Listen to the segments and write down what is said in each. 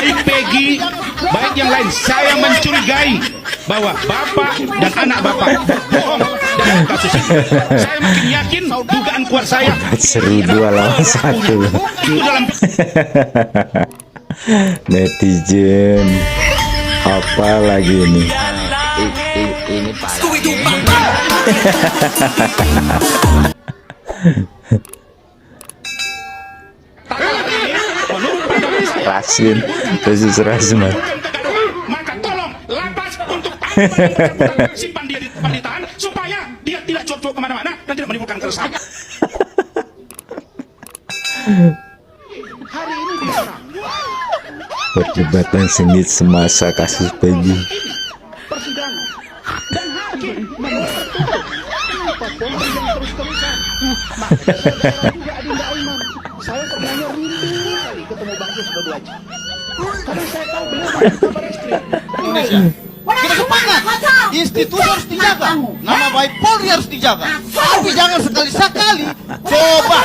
baik Peggy, baik yang lain, saya mencurigai bahwa bapak dan anak bapak bohong dalam kasus ini. Saya makin yakin dugaan kuat saya. Seru 2 lawan 1. Itu dalam netizen apa lagi ini? Ini Pak. Rasin khusus Rasman. maka tolong lapas untuk simpan dia di tempat ditahan supaya dia tidak cuap-cuap kemana-mana dan tidak menimbulkan keresahan. Hari ini bisa Perdebatan sengit semasa kasus Peggy. persidangan dan hakim menuntut kenapa Polri yang terus-terusan juga Adinda Aiman. Saya sebenarnya rindu sekali ketemu Bang Yus berdua aja karena saya tahu beliau banyak kabar istri Indonesia. Kita sepakat, institusi harus dijaga, nama baik Polri harus dijaga. Tapi jangan sekali-sekali coba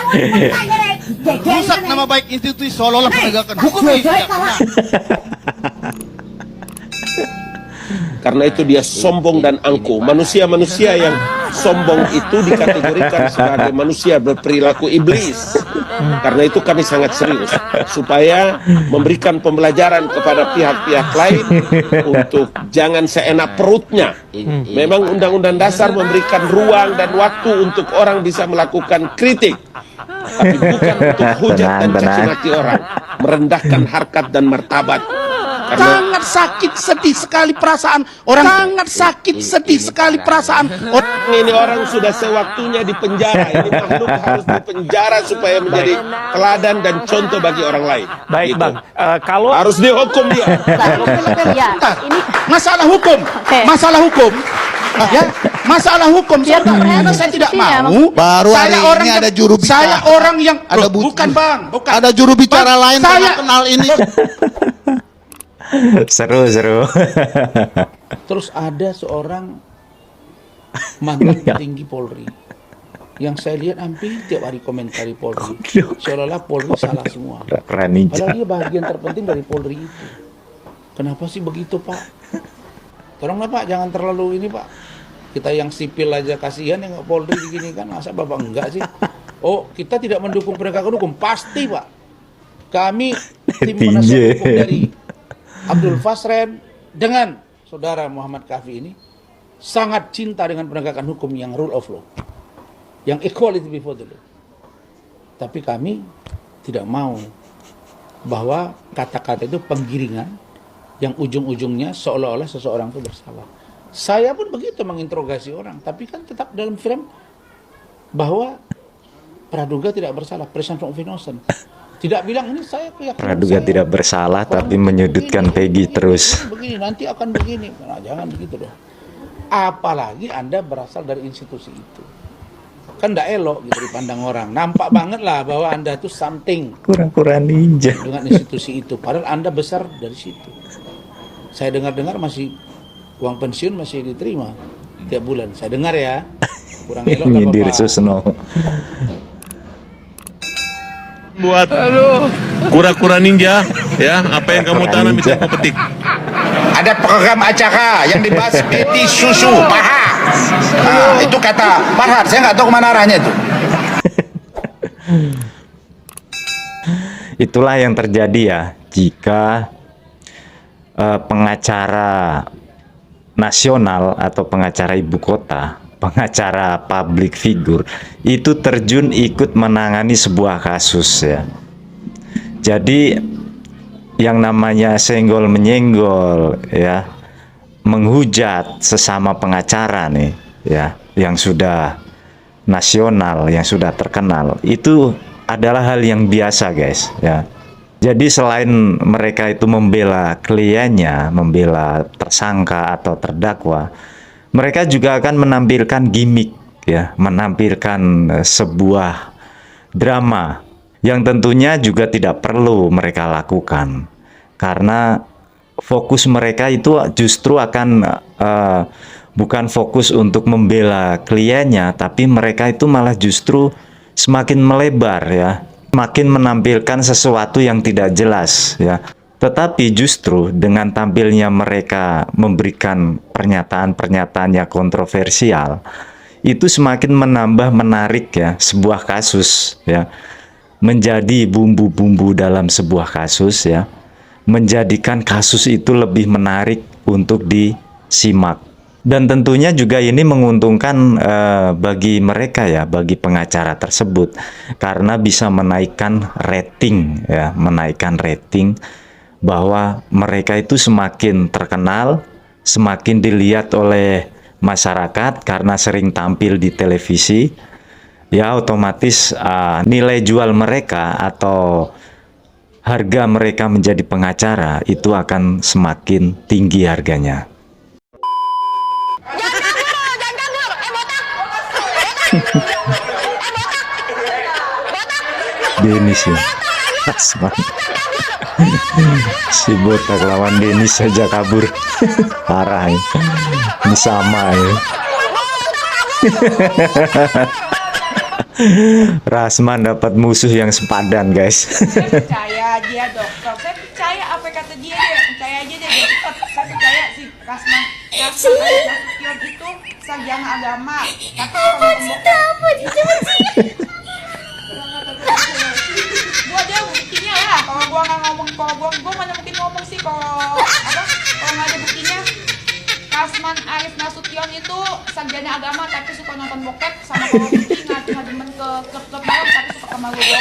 ya rusak nama baik institusi seolah-olah penegakan hukum ini tidak benar. Karena itu dia sombong dan angkuh. Manusia-manusia yang sombong itu dikategorikan sebagai manusia berperilaku iblis. Karena itu kami sangat serius supaya memberikan pembelajaran kepada pihak-pihak lain untuk jangan seenak perutnya. Memang Undang-Undang Dasar memberikan ruang dan waktu untuk orang bisa melakukan kritik, tapi bukan untuk hujat dan caci maki orang, merendahkan harkat dan martabat. Sangat sakit sedih sekali perasaan orang. Sangat sakit sedih sekali perasaan orang. Ini orang sudah sewaktunya di penjara. Ini makhluk harus di penjara supaya menjadi teladan dan contoh bagi orang lain. Baik Gitu. Bang, kalau Harus dihukum dia. Ya, ini Masalah hukum, masalah hukum, ya, masalah hukum. Karena saya tidak mau. Baru hari Saya ini orang ada yang- juru bicara. Saya orang yang Ada bukan bang, bukan. Ada juru bicara Bang, lain saya- yang kenal ini. Seru. Terus ada seorang mantan petinggi Polri yang saya lihat hampir tiap hari komentari Polri, seolah-olah Polri salah semua. Ranija. Padahal dia bagian terpenting dari Polri itu. Kenapa sih begitu Pak? Tolonglah Pak, jangan terlalu ini Pak. Kita yang sipil aja kasihan yang Polri begini kan, masa Bapak enggak sih? Oh, kita tidak mendukung penegakan hukum, pasti Pak. Kami tim penasihat hukum dari Abdul Fasren dengan saudara Muhammad Kafi ini sangat cinta dengan penegakan hukum yang rule of law, yang equality before the law. Tapi kami tidak mau bahwa kata-kata itu penggiringan yang ujung-ujungnya seolah-olah seseorang itu bersalah. Saya pun begitu menginterogasi orang, tapi kan tetap dalam film bahwa praduga tidak bersalah, presumption of innocent. Tidak bilang ini saya keyakinan Praduga saya. tidak bersalah tapi Orang menyudutkan Peggy terus. Begini, nanti akan begini. Nah, jangan begitu dong. Apalagi Anda berasal dari institusi itu. Kan tidak elok gitu dipandang orang. Nampak banget lah bahwa Anda itu something Kurang-kurang ninja. dengan institusi itu. Padahal Anda besar dari situ. Saya dengar-dengar masih uang pensiun masih diterima tiap bulan. Saya dengar ya. Kurang elok nggak Nyindir apa-apa. Susno. Buat kura-kura ninja, ya, apa yang kamu tanam itu aku petik. Ada program acara yang dibahas Eti Susu Paha. Nah, itu kata Farhad, saya nggak tahu kemana arahnya itu. Itulah yang terjadi ya jika pengacara nasional atau pengacara ibu kota, pengacara public figure itu terjun ikut menangani sebuah kasus ya. Jadi yang namanya senggol menyenggol ya, menghujat sesama pengacara nih ya, yang sudah nasional, yang sudah terkenal, itu adalah hal yang biasa guys ya. Jadi selain mereka itu membela kliennya, membela tersangka atau terdakwa, mereka juga akan menampilkan gimmick ya, menampilkan sebuah drama yang tentunya juga tidak perlu mereka lakukan, karena fokus mereka itu justru akan bukan fokus untuk membela kliennya, tapi mereka itu malah justru semakin melebar ya, makin menampilkan sesuatu yang tidak jelas ya. Tetapi justru dengan tampilnya mereka memberikan pernyataan-pernyataan yang kontroversial, itu semakin menambah menarik ya sebuah kasus ya, menjadi bumbu-bumbu dalam sebuah kasus ya, menjadikan kasus itu lebih menarik untuk disimak. Dan tentunya juga ini menguntungkan bagi mereka ya, bagi pengacara tersebut, karena bisa menaikkan rating ya, menaikkan rating, bahwa mereka itu semakin terkenal, semakin dilihat oleh masyarakat karena sering tampil di televisi, ya otomatis nilai jual mereka atau harga mereka menjadi pengacara itu akan semakin tinggi harganya. Denis ya, Asman. Si botak lawan Denis saja kabur. Parah ya. Ini sama ya. Rasman dapat musuh yang sepadan, guys. Saya percaya dia dokter, saya percaya apa kata dia, percaya aja dia dokter. Saya percaya si Rasman Nasution itu sarjana agama, tapi gua dia buktinya lah. Kalau gua nggak ngomong, gua mana mungkin ngomong sih kalau nggak ada buktinya. Rasman Arif Nasution itu sarjana agama tapi suka nonton bokep, sama kalau bukti nggak demen ke klub-klub malam tapi suka sama gue.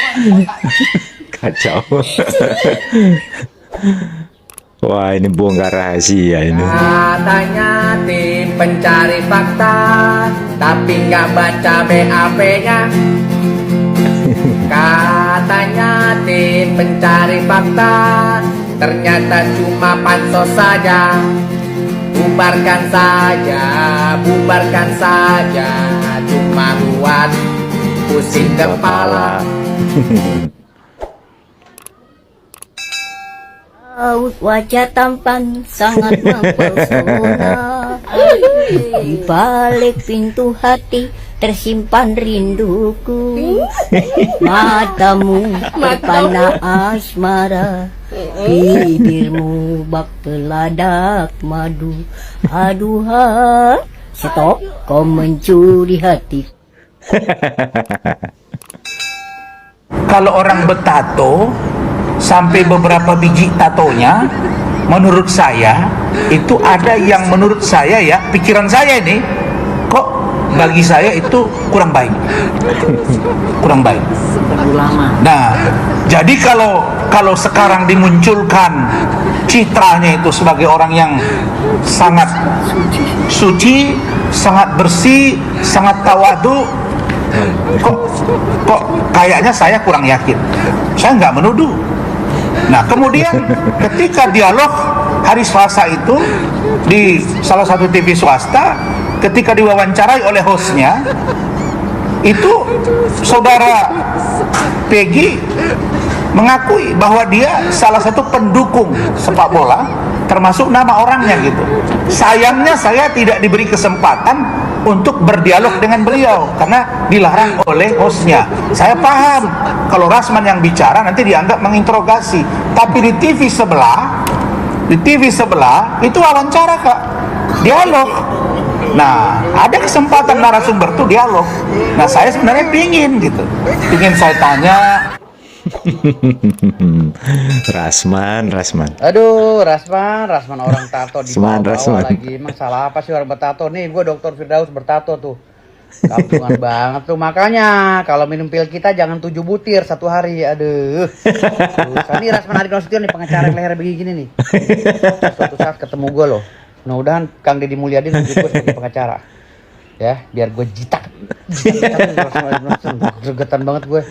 Kacau. Wah, ini bongkar rahasia ini. Katanya tim pencari fakta, tapi nggak baca BAP-nya. Katanya tim pencari fakta, ternyata cuma pansos saja. Bubarkan saja, cuma buat pusing kepala. Wajah tampan sangat mempesona. Di balik pintu hati tersimpan rinduku. Matamu berpana asmara, bibirmu bak peladak madu. Aduhai, stop, kau mencuri hati. Kalau orang bertato sampai beberapa biji tatonya, menurut saya itu ada yang menurut saya ya, pikiran saya ini kok bagi saya itu kurang baik. Kurang baik. Nah, jadi kalau sekarang dimunculkan citranya itu sebagai orang yang sangat suci, sangat bersih, sangat tawadu, kok kayaknya saya kurang yakin. Saya nggak menuduh. Nah, kemudian ketika dialog hari Selasa itu di salah satu TV swasta, ketika diwawancarai oleh hostnya, itu saudara Peggy mengakui bahwa dia salah satu pendukung sepak bola, termasuk nama orangnya gitu. Sayangnya saya tidak diberi kesempatan untuk berdialog dengan beliau karena dilarang oleh hostnya. Saya paham kalau Rasman yang bicara nanti dianggap menginterogasi, tapi di TV sebelah itu wawancara Kak, dialog. Nah, ada kesempatan narasumber tuh dialog. Nah, saya sebenarnya pingin saya tanya. Rasman. Aduh, Rasman orang tato di Rasman. lagi. Emang salah apa sih orang bertato? Nih, gue Dr. Firdaus bertato tuh. Kampungan banget tuh. Makanya kalau minum pil kita jangan 7 butir satu hari. Aduh. Susah nih Rasman Arif Nasution nih, pengacara leher begini nih. Suatu saat ketemu gue loh. Mudah-mudahan Kang Deddy Mulyadi nunjuk gue sebagai pengacara. Ya, biar gue jitak. Gregetan banget gue.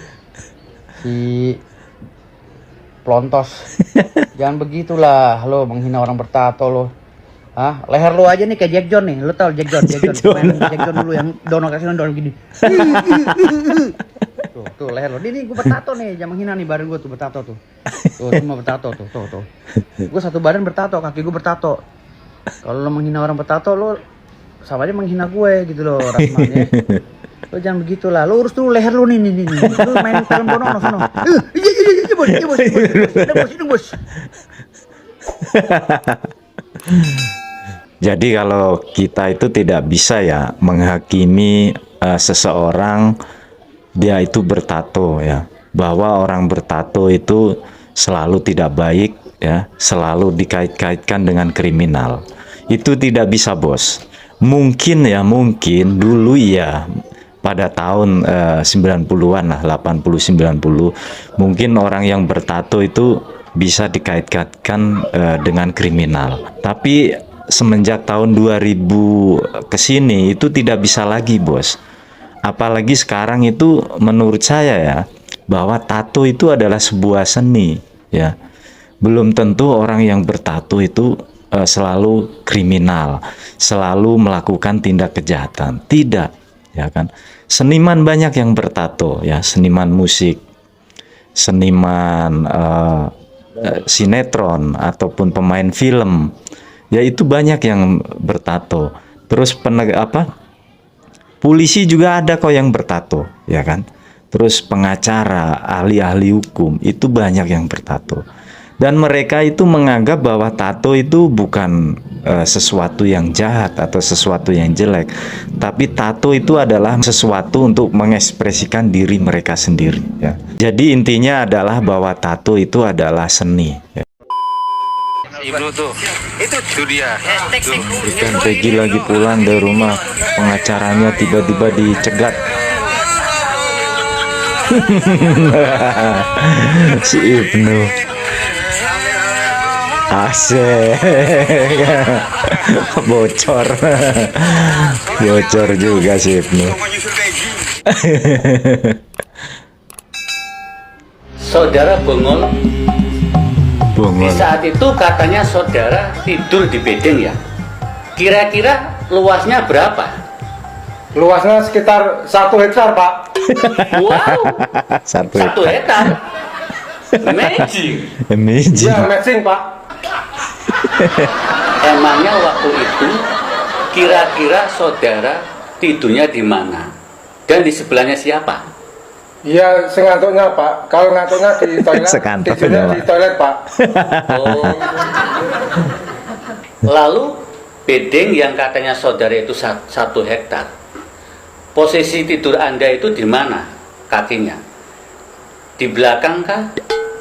Si Plontos. Jangan begitulah lo menghina orang bertato lo. Hah? Leher lo aja nih kayak Jack John nih. Lo tau Jack John. Main Jack John dulu yang dono kasih dono gini. Tuh leher lo. Ini gue bertato nih, jangan menghina nih badan gue tuh bertato tuh. Tuh semua bertato tuh. Gue satu badan bertato, kaki gue bertato. Kalau lo menghina orang bertato lo sama aja menghina gue gitu loh Rasman ya. Lo jangan begitulah. Lo urus dulu leher lo nih. Lo main film bonono sono. Iya bos. Ini bos. Jadi kalau kita itu tidak bisa ya menghakimi seseorang dia itu bertato ya, bahwa orang bertato itu selalu tidak baik ya, selalu dikait-kaitkan dengan kriminal. Itu tidak bisa, bos. Mungkin dulu ya pada tahun 90-an lah, 80-90, mungkin orang yang bertato itu bisa dikait-kaitkan dengan kriminal. Tapi semenjak tahun 2000 ke sini itu tidak bisa lagi, bos. Apalagi sekarang itu menurut saya ya, bahwa tato itu adalah sebuah seni ya. Belum tentu orang yang bertato itu selalu kriminal, selalu melakukan tindak kejahatan. Tidak, ya kan? Seniman banyak yang bertato ya, seniman musik, seniman sinetron ataupun pemain film. Ya itu banyak yang bertato. Terus polisi juga ada kok yang bertato, ya kan? Terus pengacara, ahli-ahli hukum itu banyak yang bertato. Dan mereka itu menganggap bahwa tato itu bukan sesuatu yang jahat atau sesuatu yang jelek, tapi tato itu adalah sesuatu untuk mengekspresikan diri mereka sendiri ya. Jadi intinya adalah bahwa tato itu adalah seni ya. Ibu tuh, itu dia. Ikan Peggy lagi pulang dari rumah, pengacaranya tiba-tiba dicegat. Si Ibnu asik. Bocor juga si Ibnu. Saudara bengong. Di saat itu katanya saudara tidur di bedeng ya. Kira-kira luasnya berapa? Luasnya sekitar 1 hektar, Pak. Wow, 1 hektar. Amazing. Ya, amazing, Pak. Emangnya waktu itu kira-kira saudara tidurnya di mana? Dan di sebelahnya siapa? Iya, sengantuknya, Pak. Kalau ngantuknya di toilet, tidurnya di toilet, Pak. Oh. Lalu bedeng yang katanya saudara itu 1 hektar. Posisi tidur Anda itu di mana kakinya? Di belakang kah?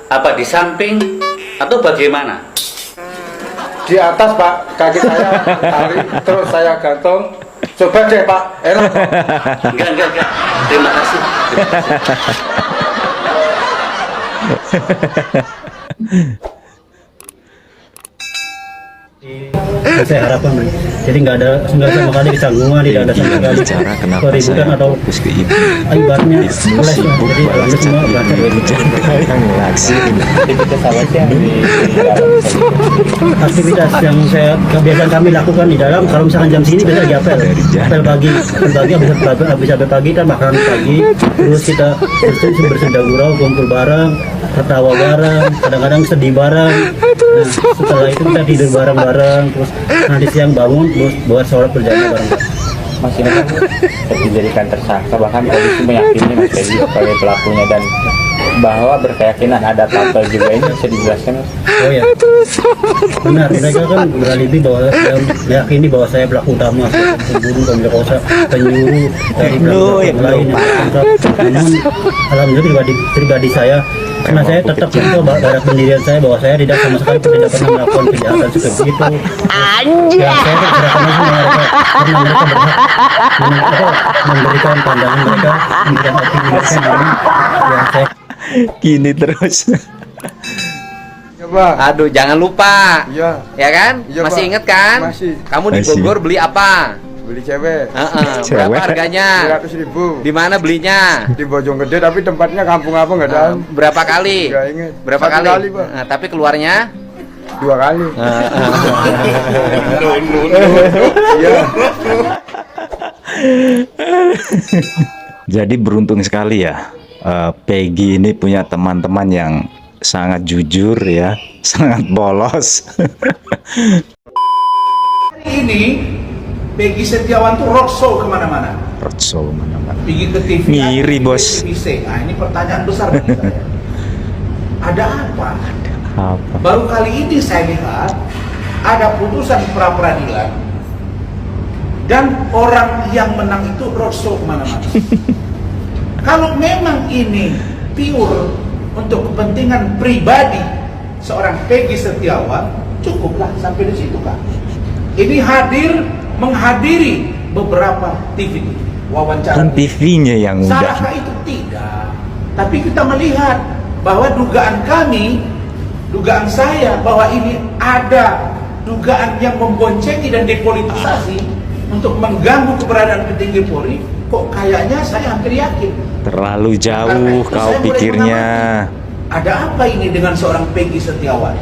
Apa di samping? Atau bagaimana? Di atas, Pak. Kaki saya tarik, terus saya gantung. Coba deh, Pak. Enak. Enggak. Terima kasih. Saya harapkan jadi nggak sama kali kecanggungan, tidak ada sama kali keributan atau ibaratnya keles. Jadi kita semua belajar aktivitas yang kebiasaan kami lakukan di dalam. Kalau misalkan jam segini biasa lagi apel pagi habis pagi kita makan pagi, terus kita bersenda gurau, kumpul bareng, tertawa bareng, kadang-kadang sedih bareng. Nah, setelah itu kita tidur bareng-bareng, terus nanti siang bangun terus buat sholat berjamaah bareng. Mas ini kan dijadikan tersangka, bahkan polisi meyakini Mas Peggy sebagai pelakunya dan bahwa berkeyakinan ada tato juga. Ini bisa dijelaskan, Mas? Oh ya, benar, mereka kan beralibi bahwa meyakini bahwa saya pelaku utama, pembunuh, pemerkosa, penyuruh dari pelaku lain. Namun alhamdulillah pribadi saya, karena saya tetap mencoba pada pendirian saya bahwa saya tidak sama sekali tidak pernah melakukan kejahatan seperti itu. Ya, saya serahkan aja mereka karena mereka berhak memberikan pandangan mereka, memberikan opini mereka. Ya, saya gini terus. Coba. Aduh, jangan lupa. Iya. Ya kan? Iya, masih Pak. inget kan? Masih. Kamu di Bogor beli apa? Beli cewek. Berapa harganya? 300.000. Di mana belinya? Di Bojonggede, tapi tempatnya kampung apa nggak tahu. Berapa kali? Nggak inget. Berapa 1 kali, Pak. Tapi keluarnya 2 kali. Iya. Jadi beruntung sekali ya, Peggy ini punya teman-teman yang sangat jujur ya, sangat polos. Ini Peggy Setiawan tuh roadshow kemana-mana. roadshow mana-mana. Pergi ke TV, Ngiri, bos. TVC. Nah, ini pertanyaan besar bagi saya. Ada apa? Apa? Baru kali ini saya lihat ada putusan pra peradilan dan orang yang menang itu roadshow kemana-mana. Kalau memang ini pure untuk kepentingan pribadi seorang Peggy Setiawan, cukuplah sampai di situ, Kak. Ini menghadiri beberapa TV wawancara. Kan TV-nya yang Salahkah udah. itu? Tidak. Tapi kita melihat bahwa dugaan saya bahwa ini ada dugaan yang memboncengi dan depolitisasi untuk mengganggu keberadaan petinggi Polri. Kok kayaknya saya hampir yakin. Terlalu Karena jauh itu kau saya mulai pikirnya. mengamati, ada apa ini dengan seorang Peggy Setiawan?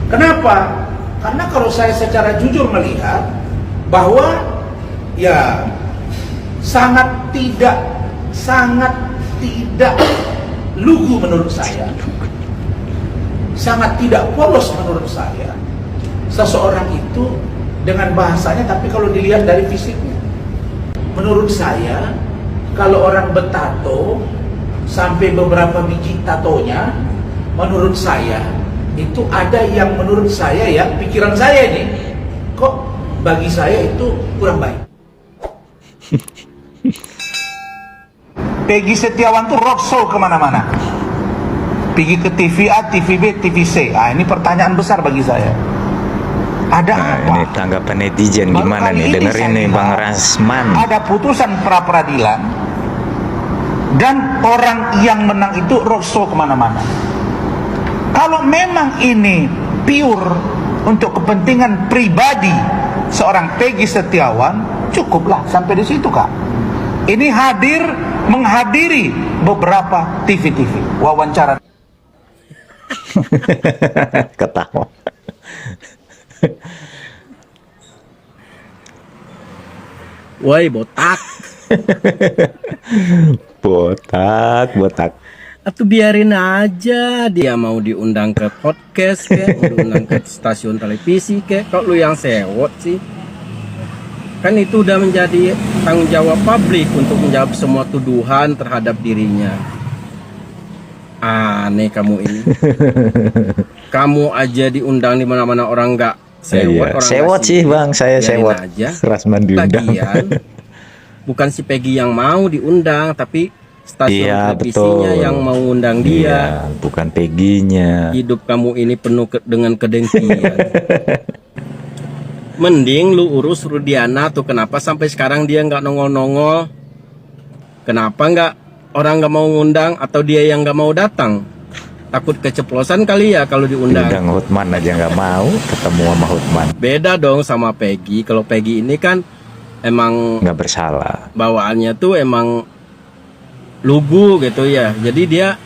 Kenapa? Karena kalau saya secara jujur melihat bahwa ya sangat tidak lugu menurut saya, sangat tidak polos menurut saya seseorang itu dengan bahasanya, tapi kalau dilihat dari fisiknya, menurut saya kalau orang bertato sampai beberapa biji tatonya, menurut saya itu ada yang menurut saya ya, pikiran saya ini kok bagi saya itu kurang baik. Peggy Setiawan tuh roadshow kemana-mana, pergi ke TV A, TV B, TV C. Ah, ini pertanyaan besar bagi saya. Ada apa? Ini tanggapan netizen gimana Baru kali nih? ini Dengerin saya nih Bang lihat Rasman. Ada putusan pra peradilan dan orang yang menang itu roadshow kemana-mana. Kalau memang ini pure untuk kepentingan pribadi seorang Peggy Setiawan, cukuplah sampai di situ, Kak. Ini menghadiri beberapa TV wawancara. Ketawa. Woi botak. botak. Atau biarin aja dia mau diundang ke podcast kayak, mau diundang ke stasiun televisi kayak. Kok lu yang sewot sih? Kan itu udah menjadi tanggung jawab publik untuk menjawab semua tuduhan terhadap dirinya. Aneh kamu ini. Kamu aja diundang di mana-mana orang nggak sewot. Iya, Orang sewot nggak sih Bang, saya biarin sewot. aja. Rasman diundang. Lagian, bukan si Peggy yang mau diundang, tapi stasiun Iya, televisinya betul. yang mau undang dia. Iya, bukan Peggy-nya. Hidup kamu ini penuh dengan kedengkian. Mending lu urus Rudiana tuh, kenapa sampai sekarang dia nggak nongol-nongol? Kenapa nggak orang nggak mau ngundang atau dia yang nggak mau datang? Takut keceplosan kali ya kalau diundang. Diundang Hotman aja nggak mau ketemu sama Hotman. Beda dong sama Peggy. Kalau Peggy ini kan emang Nggak bersalah. bawaannya tuh emang lugu gitu ya. Jadi dia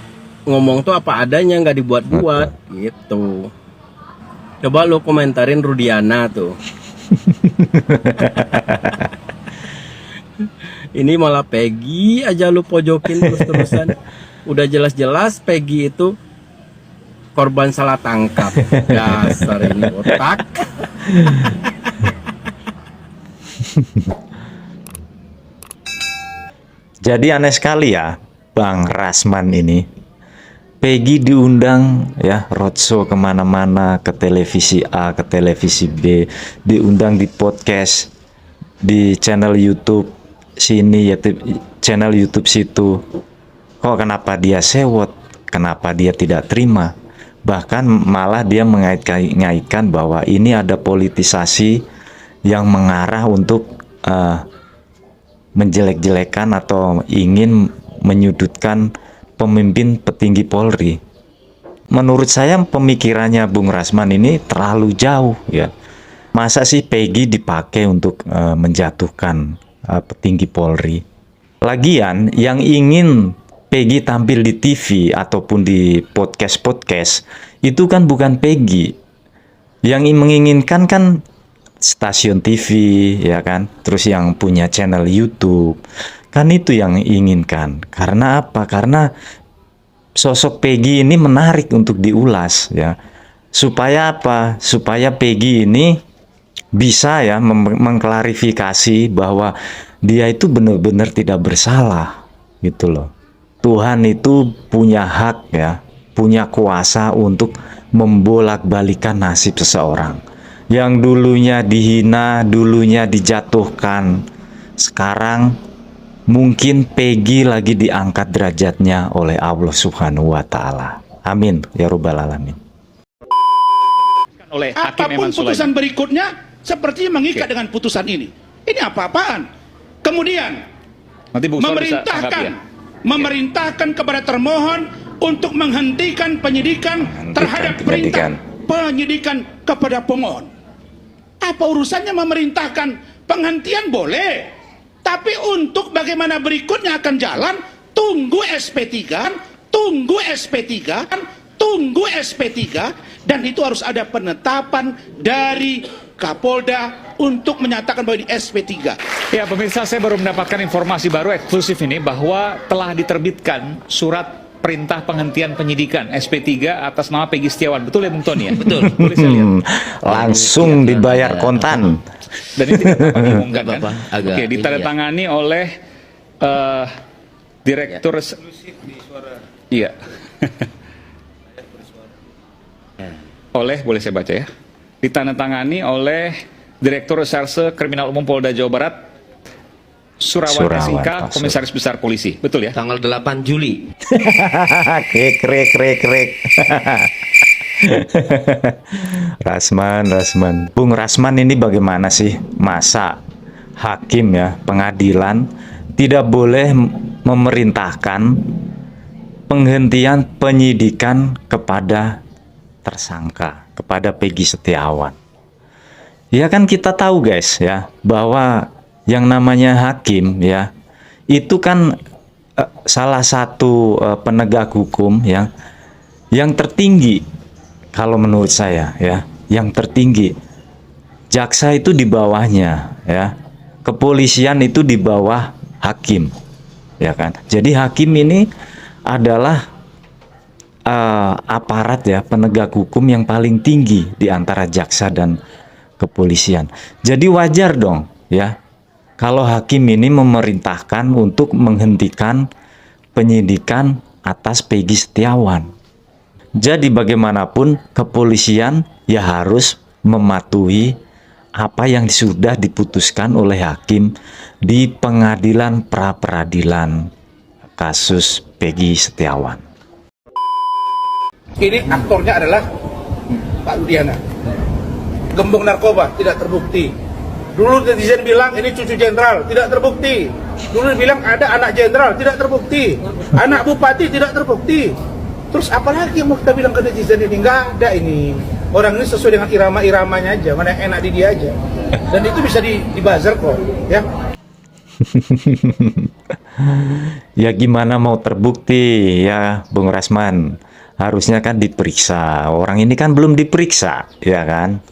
ngomong tuh apa adanya, nggak dibuat-buat gitu. Coba lu komentarin Rudiana tuh. Ini malah Peggy aja lu pojokin terus-terusan. Udah jelas-jelas Peggy itu korban salah tangkap. Dasar ini otak. Jadi aneh sekali ya Bang Rasman ini. Peggy diundang ya roadshow kemana-mana, ke televisi A, ke televisi B, diundang di podcast, di channel YouTube sini ya, channel YouTube situ. Kok kenapa dia sewot? Kenapa dia tidak terima? Bahkan malah dia mengaitkan bahwa ini ada politisasi yang mengarah untuk menjelek-jelekan atau ingin menyudutkan pemimpin petinggi Polri. Menurut saya pemikirannya Bung Rasman ini terlalu jauh ya. Masa sih Peggy dipakai untuk menjatuhkan petinggi Polri? Lagian yang ingin Peggy tampil di TV ataupun di podcast itu kan bukan Peggy. Yang menginginkan kan stasiun TV ya kan, terus yang punya channel YouTube. Kan itu yang inginkan. Karena apa? Karena sosok Peggy ini menarik untuk diulas ya. Supaya apa? Supaya Peggy ini bisa ya mengklarifikasi bahwa dia itu benar-benar tidak bersalah gitu loh. Tuhan itu punya hak ya, punya kuasa untuk membolak-balikan nasib seseorang yang dulunya dihina, dulunya dijatuhkan. Sekarang mungkin Peggy lagi diangkat derajatnya oleh Allah Subhanahu wa taala. Amin ya rabbal alamin. Oleh apapun putusan berikutnya sepertinya mengikat dengan putusan ini. Ini apa-apaan? Kemudian memerintahkan kepada termohon untuk menghentikan penyidikan terhadap perintah penyidikan kepada pemohon. Apa urusannya memerintahkan penghentian? Boleh, tapi untuk bagaimana berikutnya akan jalan, tunggu SP3, dan itu harus ada penetapan dari Kapolda untuk menyatakan bahwa di SP3. Ya pemirsa, saya baru mendapatkan informasi baru eksklusif ini bahwa telah diterbitkan surat perintah penghentian penyidikan SP3 atas nama Peggy Setiawan. Betul ya Bung Tony ya? Betul. Boleh saya lihat. Langsung dibayar kontan. Dan ini tidak dapat diumumkan kan? Oke, ditandatangani oleh Direktur Iya. Oleh, boleh saya baca ya? Ditandatangani oleh Direktur Reserse Kriminal Umum Polda Jawa Barat Surawan SIK, Komisaris Besar Polisi. Betul ya? Tanggal 8 Juli. Krek. Rasman. Bung Rasman, ini bagaimana sih? Masa hakim ya, pengadilan tidak boleh memerintahkan penghentian penyidikan kepada tersangka, kepada Peggy Setiawan. Ya kan kita tahu guys ya, bahwa yang namanya hakim ya, itu kan salah satu penegak hukum yang tertinggi kalau menurut saya ya, yang tertinggi. Jaksa itu di bawahnya ya, kepolisian itu di bawah hakim ya kan. Jadi hakim ini adalah aparat ya, penegak hukum yang paling tinggi di antara jaksa dan kepolisian. Jadi wajar dong ya kalau hakim ini memerintahkan untuk menghentikan penyidikan atas Peggy Setiawan. Jadi bagaimanapun kepolisian ya harus mematuhi apa yang sudah diputuskan oleh hakim di pengadilan pra-peradilan kasus Peggy Setiawan. Ini aktornya adalah Pak Rudiana. Gembong narkoba tidak terbukti. Dulu netizen bilang ini cucu jenderal, tidak terbukti. Dulu bilang ada anak jenderal, tidak terbukti. Anak bupati, tidak terbukti. Terus apalagi yang mau kita bilang ke netizen ini? Nggak ada ini. Orang ini sesuai dengan irama-iramanya aja, mana yang enak di dia aja. Dan itu bisa dibazar kok, ya. Ya gimana mau terbukti ya Bung Rasman? Harusnya kan diperiksa. Orang ini kan belum diperiksa, ya kan?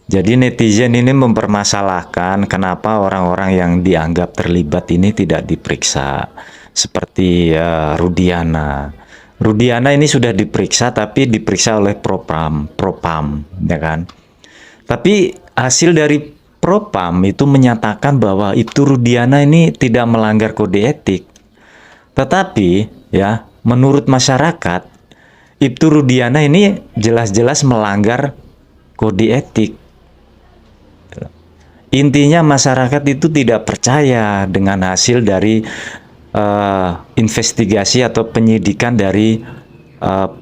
Jadi netizen ini mempermasalahkan kenapa orang-orang yang dianggap terlibat ini tidak diperiksa. Seperti Rudiana. Rudiana ini sudah diperiksa tapi diperiksa oleh Propam, ya kan? Tapi hasil dari Propam itu menyatakan bahwa itu Rudiana ini tidak melanggar kode etik. Tetapi ya, menurut masyarakat Ibtu Rudiana ini jelas-jelas melanggar kode etik. Intinya masyarakat itu tidak percaya dengan hasil dari investigasi atau penyidikan dari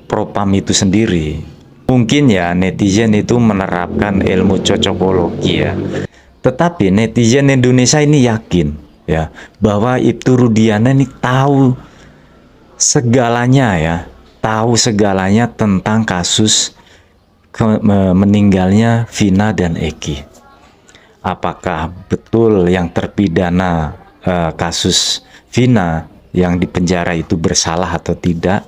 Propam itu sendiri. Mungkin ya netizen itu menerapkan ilmu cocokologi ya. Tetapi netizen Indonesia ini yakin ya bahwa Ibtu Rudiana ini tahu segalanya ya, tahu segalanya tentang kasus meninggalnya Vina dan Eki. Apakah betul yang terpidana kasus Vina yang dipenjara itu bersalah atau tidak?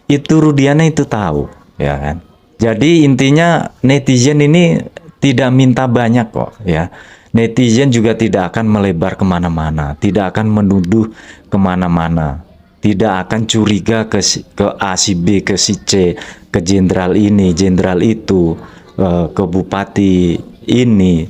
Itu Rudiana itu tahu, ya kan? Jadi intinya netizen ini tidak minta banyak kok, ya. Netizen juga tidak akan melebar kemana-mana, tidak akan menuduh kemana-mana, tidak akan curiga ke A si B, ke si C, ke jenderal ini, jenderal itu, ke bupati ini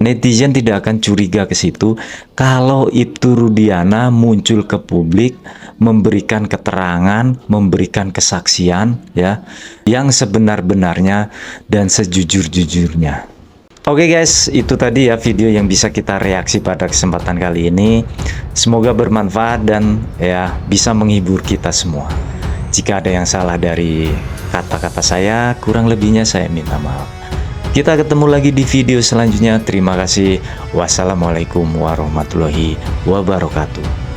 netizen tidak akan curiga ke situ kalau Ibtu Rudiana muncul ke publik memberikan keterangan, memberikan kesaksian ya yang sebenar-benarnya dan sejujur-jujurnya. Oke guys, itu tadi ya video yang bisa kita reaksi pada kesempatan kali ini. Semoga bermanfaat dan ya bisa menghibur kita semua. Jika ada yang salah dari kata-kata saya, kurang lebihnya saya minta maaf. Kita ketemu lagi di video selanjutnya. Terima kasih. Wassalamualaikum warahmatullahi wabarakatuh.